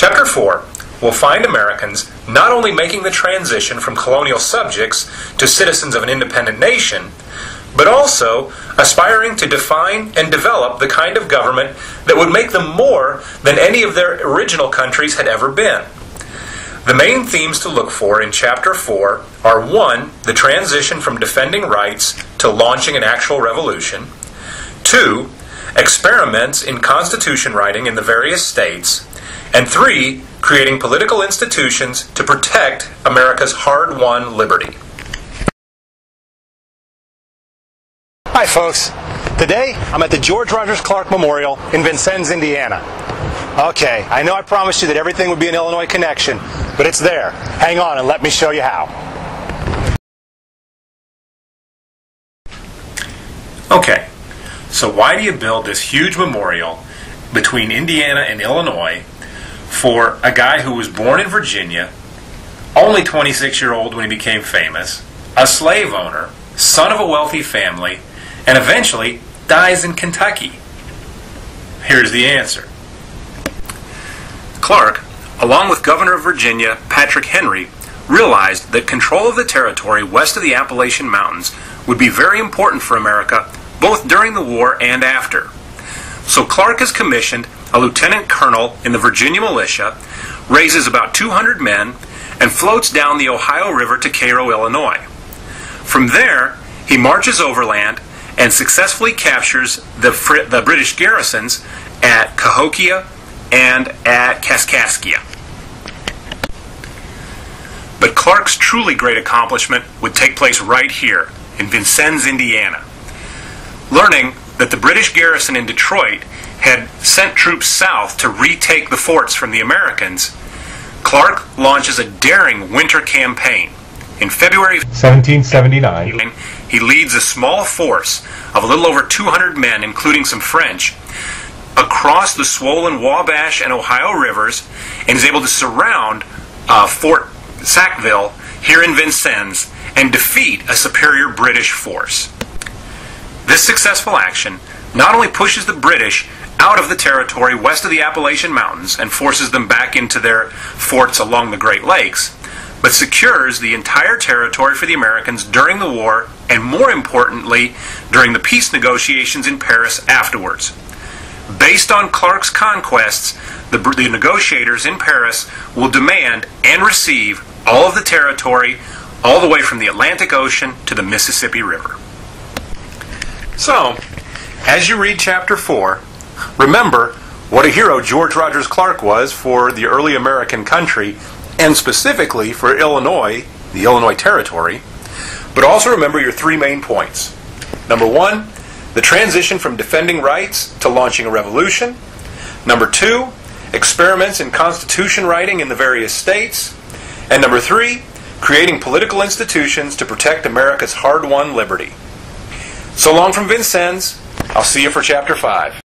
Chapter 4 will find Americans not only making the transition from colonial subjects to citizens of an independent nation, but also aspiring to define and develop the kind of government that would make them more than any of their original countries had ever been. The main themes to look for in Chapter 4 are 1. The transition from defending rights to launching an actual revolution, 2. Experiments in constitution writing in the various states, and 3. Creating political institutions to protect America's hard-won liberty. Hi folks, today I'm at the George Rogers Clark Memorial in Vincennes, Indiana. Okay, I know I promised you that everything would be an Illinois connection, but it's there. Hang on and let me show you how. Okay, so why do you build this huge memorial between Indiana and Illinois for a guy who was born in Virginia, only 26-year-old when he became famous, a slave owner, son of a wealthy family, and eventually dies in Kentucky? Here's the answer. Clark, along with Governor of Virginia Patrick Henry, realized that control of the territory west of the Appalachian Mountains would be very important for America, both during the war and after. So Clark has commissioned a lieutenant colonel in the Virginia militia, raises about 200 men, and floats down the Ohio River to Cairo, Illinois. From there, he marches overland and successfully captures the British garrisons at Cahokia and at Kaskaskia. But Clark's truly great accomplishment would take place right here, in Vincennes, Indiana. Learning that the British garrison in Detroit had sent troops south to retake the forts from the Americans, Clark launches a daring winter campaign. In February 1779, he leads a small force of a little over 200 men, including some French, across the swollen Wabash and Ohio rivers, and is able to surround Fort Sackville here in Vincennes and defeat a superior British force. This successful action not only pushes the British out of the territory west of the Appalachian Mountains and forces them back into their forts along the Great Lakes, but secures the entire territory for the Americans during the war, and more importantly, during the peace negotiations in Paris afterwards. Based on Clark's conquests, the negotiators in Paris will demand and receive all of the territory all the way from the Atlantic Ocean to the Mississippi River. So, as you read Chapter 4, remember what a hero George Rogers Clark was for the early American country, and specifically for Illinois, the Illinois Territory, but also remember your 3 main points. Number 1, the transition from defending rights to launching a revolution. Number 2, experiments in constitution writing in the various states. And number 3, creating political institutions to protect America's hard-won liberty. So long from Vincennes. I'll see you for Chapter 5.